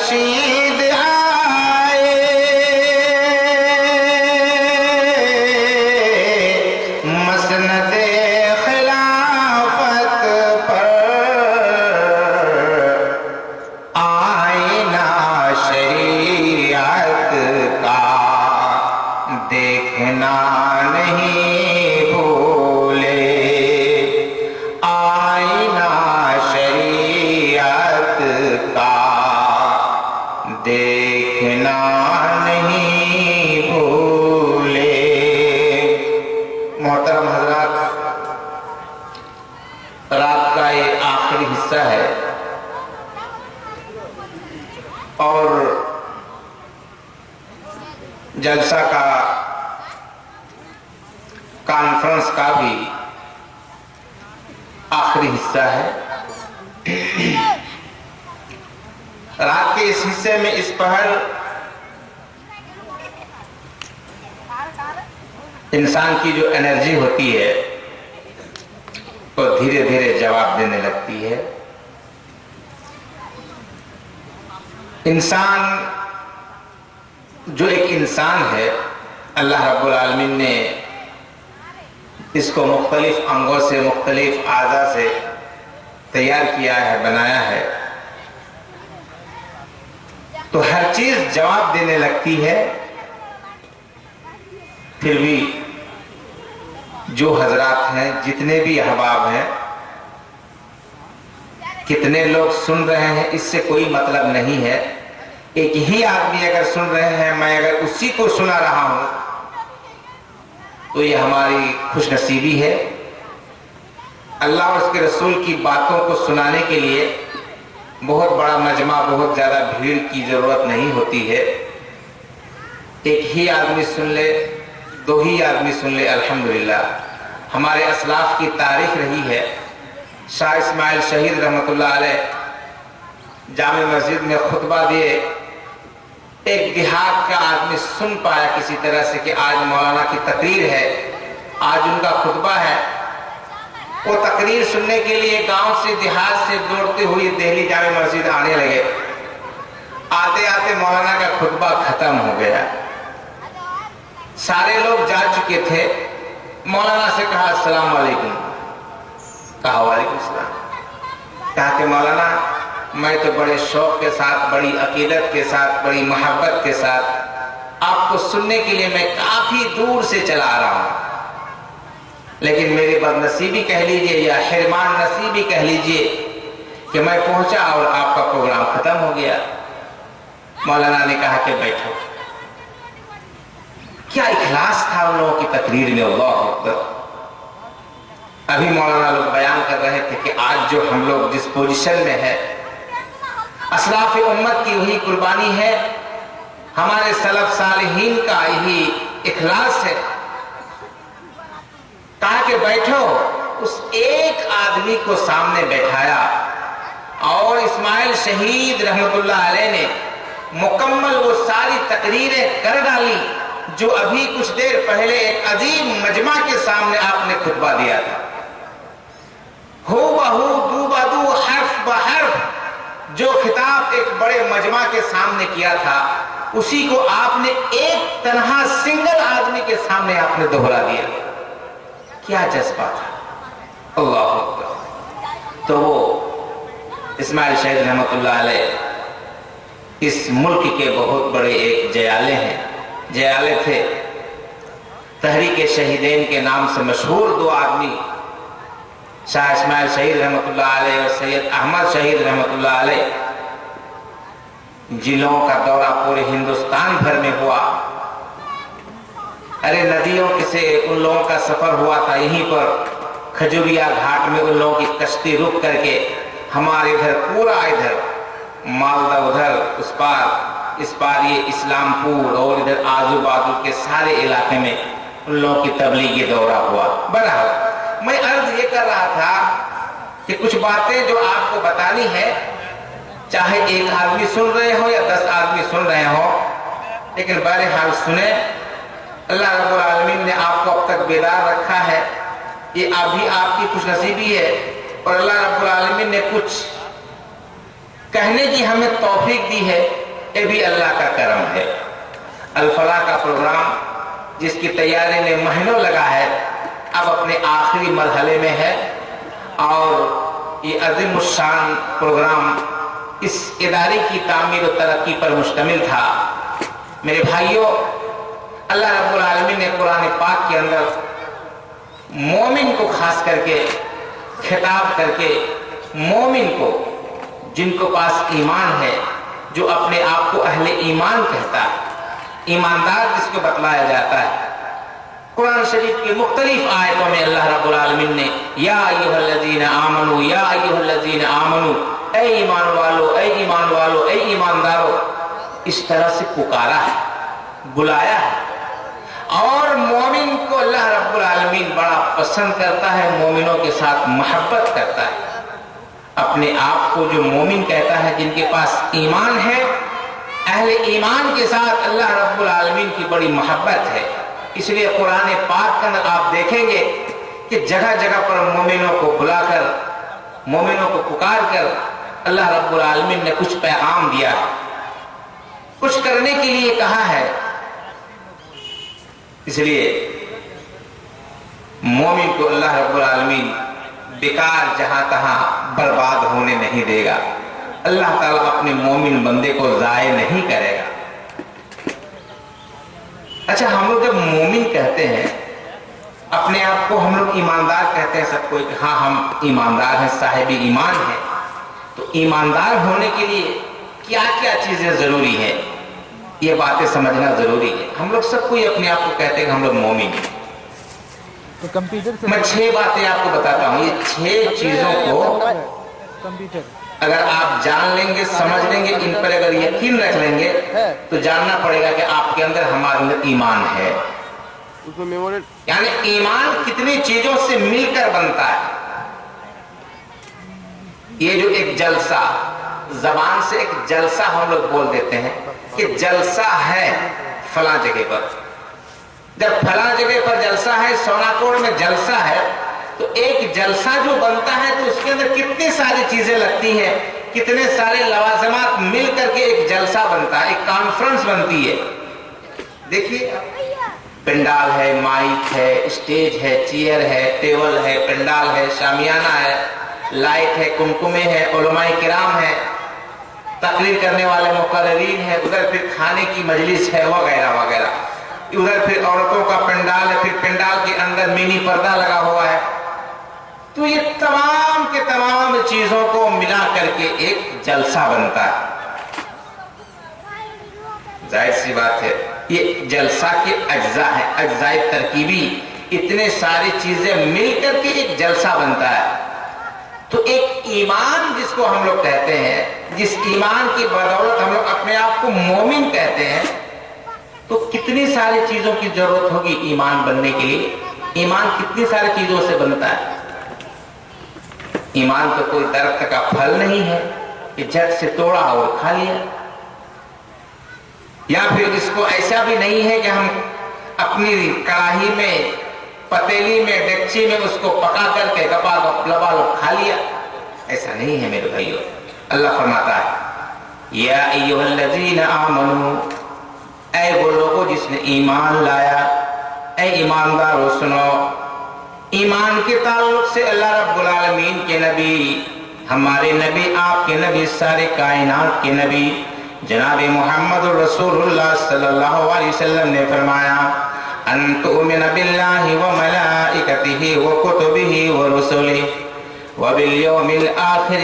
رشید آئے، مسند خلافت پر آئینہ شریعت کا دیکھنا نہیں بھولے، آئینہ شریعت کا دیکھنا نہیں بھولے۔ محترم حضرات، رات کا یہ آخری حصہ ہے اور جلسہ کا کانفرنس کا بھی آخری حصہ ہے۔ رات کے اس حصے میں اس پہر انسان کی جو انرجی ہوتی ہے وہ دھیرے دھیرے جواب دینے لگتی ہے۔ انسان جو ایک انسان ہے، اللہ رب العالمین نے اس کو مختلف انگوں سے، مختلف اعضاء سے تیار کیا ہے، بنایا ہے، تو ہر چیز جواب دینے لگتی ہے۔ پھر بھی جو حضرات ہیں، جتنے بھی احباب ہیں، کتنے لوگ سن رہے ہیں اس سے کوئی مطلب نہیں ہے۔ ایک ہی آدمی اگر سن رہے ہیں، میں اگر اسی کو سنا رہا ہوں تو یہ ہماری خوش نصیبی ہے۔ اللہ اور اس کے رسول کی باتوں کو سنانے کے لیے بہت بڑا مجمع، بہت زیادہ بھیڑ کی ضرورت نہیں ہوتی ہے۔ ایک ہی آدمی سن لے، دو ہی آدمی سن لے، الحمدللہ۔ ہمارے اسلاف کی تاریخ رہی ہے، شاہ اسماعیل شہید رحمۃ اللہ علیہ جامع مسجد میں خطبہ دیے، ایک دیہات کا آدمی سن پایا کسی طرح سے کہ آج مولانا کی تقریر ہے، آج ان کا خطبہ ہے۔ وہ تقریر سننے کے لیے گاؤں سے، دیہات سے دوڑتے ہوئے دہلی جامع مسجد آنے لگے۔ آتے آتے مولانا کا خطبہ ختم ہو گیا، سارے لوگ جا چکے تھے۔ مولانا سے کہا السلام علیکم، کہا وعلیکم السلام۔ کہا کہ مولانا میں تو بڑے شوق کے ساتھ، بڑی عقیدت کے ساتھ، بڑی محبت کے ساتھ آپ کو سننے کے لیے میں کافی دور سے چلا آ رہا ہوں، لیکن میری بد نصیبی کہہ لیجئے یا حرمان نصیبی کہہ لیجئے کہ میں پہنچا اور آپ کا پروگرام ختم ہو گیا۔ مولانا نے کہا کہ بیٹھو۔ کیا اخلاص تھا ان لوگوں کی تقریر میں، اللہ اکبر۔ ابھی مولانا لوگ بیان کر رہے تھے کہ آج جو ہم لوگ جس پوزیشن میں ہے، اسلاف امت کی وہی قربانی ہے، ہمارے سلف صالحین کا یہی اخلاص ہے۔ کہا کہ بیٹھو، اس ایک آدمی کو سامنے بیٹھایا اور اسماعیل شہید رحمت اللہ علیہ نے مکمل وہ ساری تقریریں کر ڈالی جو ابھی کچھ دیر پہلے ایک عظیم مجمع کے سامنے آپ نے خطبہ دیا تھا۔ ہو بہو، دو بدو، حرف بحرف جو خطاب ایک بڑے مجمع کے سامنے کیا تھا، اسی کو آپ نے ایک تنہا سنگل آدمی کے سامنے آپ نے دہرا دیا۔ کیا جذبہ تھا، اللہ اکبر۔ تو وہ اسماعیل شہید رحمت اللہ علیہ اس ملک کے بہت بڑے ایک جیالے ہیں، جیالے تھے۔ تحریک شہیدین کے نام سے مشہور دو آدمی، شاہ اسماعیل شہید رحمت اللہ علیہ اور سید احمد شہید رحمت اللہ علیہ، جن لوگوں کا دورہ پورے ہندوستان بھر میں ہوا۔ ارے ندیوں سے ان لوگوں کا سفر ہوا تھا، یہیں پر کھجوریا گھاٹ میں ان لوگوں کی کشتی رک کر کے ہمارے ادھر پورا ادھر مالدہ ادھر اس پار یہ اسلام پور اور ادھر آزو بازو کے سارے علاقے میں ان لوگوں کی تبلیغی دورہ ہوا۔ بہرحال میں عرض یہ کر رہا تھا کہ کچھ باتیں جو آپ کو بتانی ہے، چاہے ایک آدمی سن رہے ہو یا 10 آدمی سن رہے ہو، لیکن بہرحال سنیں۔ اللہ رب العالمین نے آپ کو اب تک بیدار رکھا ہے، یہ ابھی آپ کی خوش نصیبی ہے، اور اللہ رب العالمین نے کچھ کہنے کی ہمیں توفیق دی ہے۔ یہ بھی اللہ کا کرم ہے۔ الفلاح کا پروگرام جس کی تیاری میں مہینوں لگا ہے اب اپنے آخری مرحلے میں ہے، اور یہ عظیم الشان پروگرام اس ادارے کی تعمیر و ترقی پر مشتمل تھا۔ میرے بھائیوں، اللہ رب العالمین نے قرآن پاک کے اندر مومن کو خاص کر کے خطاب کر کے، مومن کو جن کو پاس ایمان ہے، جو اپنے آپ کو اہل ایمان کہتا ہے، ایماندار جس کو بتلایا جاتا ہے، قرآن شریف کی مختلف آیتوں میں اللہ رب العالمین نے یا ایھا الذین آمنو، یا ایھا الذین آمنو، اے ایمان والو، اے ایمان والو، اے ایماندارو، اس طرح سے پکارا ہے، بلایا ہے۔ اور مومن کو اللہ رب العالمین بڑا پسند کرتا ہے، مومنوں کے ساتھ محبت کرتا ہے۔ اپنے آپ کو جو مومن کہتا ہے، جن کے پاس ایمان ہے، اہل ایمان کے ساتھ اللہ رب العالمین کی بڑی محبت ہے۔ اس لیے قرآن پاک کے اندر آپ دیکھیں گے کہ جگہ جگہ پر مومنوں کو بلا کر، مومنوں کو پکار کر اللہ رب العالمین نے کچھ پیغام دیا ہے، کچھ کرنے کے لیے کہا ہے۔ اس لیے مومن کو اللہ رب العالمین بیکار جہاں تہاں برباد ہونے نہیں دے گا۔ اللہ تعالیٰ اپنے مومن بندے کو ضائع نہیں کرے گا۔ اچھا، ہم لوگ جب مومن کہتے ہیں، اپنے آپ کو ہم لوگ ایماندار کہتے ہیں، سب کو کہ ہاں ہم ایماندار ہیں، صاحب ایمان ہیں، تو ایماندار ہونے کے لیے کیا کیا چیزیں ضروری ہیں، یہ باتیں سمجھنا ضروری ہے۔ ہم لوگ سب کوئی اپنے آپ کو کہتے ہیں کہ ہم لوگ مومن ہیں۔ میں 6 باتیں آپ کو بتاتا ہوں، یہ 6 چیزوں کو اگر آپ جان لیں گے، سمجھ لیں گے، ان پر اگر یقین رکھ لیں گے تو جاننا پڑے گا کہ آپ کے اندر، ہمارے اندر ایمان ہے۔ یعنی ایمان کتنی چیزوں سے مل کر بنتا ہے۔ یہ جو ایک جلسہ، زبان سے ایک جلسہ ہم لوگ بول دیتے ہیں کہ جلسہ ہے فلاں جگہ پر، جب فلاں جگہ پر جلسہ ہے، سوناکوڑ میں جلسہ ہے، تو ایک جلسہ جو بنتا ہے تو اس کے اندر کتنی ساری چیزیں لگتی ہیں، کتنے سارے لوازمات مل کر کے ایک جلسہ بنتا ہے، ایک کانفرنس بنتی ہے۔ دیکھیے، پنڈال ہے، مائک ہے، اسٹیج ہے، چیئر ہے، ٹیبل ہے، پنڈال ہے، شامیانہ ہے، لائٹ ہے، کمکمے ہے، علماء کرام ہے، تقریر کرنے والے مقررین ہیں، ادھر پھر کھانے کی مجلس ہے، وغیرہ وغیرہ، ادھر پھر عورتوں کا پنڈال ہے، پھر پنڈال کے اندر منی پردہ لگا ہوا ہے۔ تو یہ تمام کے تمام چیزوں کو ملا کر کے ایک جلسہ بنتا ہے۔ ظاہر سی بات ہے، یہ جلسہ کے اجزاء ہیں، اجزاء ترکیبی، اتنے ساری چیزیں مل کر کے ایک جلسہ بنتا ہے۔ تو ایک ایمان جس کو ہم لوگ کہتے ہیں، جس ایمان کی بدولت ہم لوگ اپنے آپ کو مومن کہتے ہیں، تو کتنی ساری چیزوں کی ضرورت ہوگی ایمان بننے کے لیے۔ ایمان کتنی ساری چیزوں سے بنتا ہے۔ ایمان تو کوئی درخت کا پھل نہیں ہے کہ جھٹ سے توڑا اور کھا لیا، یا پھر اس کو ایسا بھی نہیں ہے کہ ہم اپنی کڑاہی میں، پتیلی میں، ڈیکچی میں اس کو پکا کر کے گپا گپ لبا لب کھا لیا، ایسا نہیں ہے میرے بھائیو۔ اللہ فرماتا ہے یا ایھا الذین آمنو، اے وہ لوگوں جس نے ایمان لایا، اے ایماندارو سنو۔ ایمان کے تعلق سے اللہ رب العالمین کے نبی، ہمارے نبی، آپ کے نبی، سارے کائنات کے نبی جناب محمد رسول اللہ صلی اللہ علیہ وسلم نے فرمایا ان تؤمن باللہ وملائکتہ وکتبہ ورسلہ وبالیوم الآخر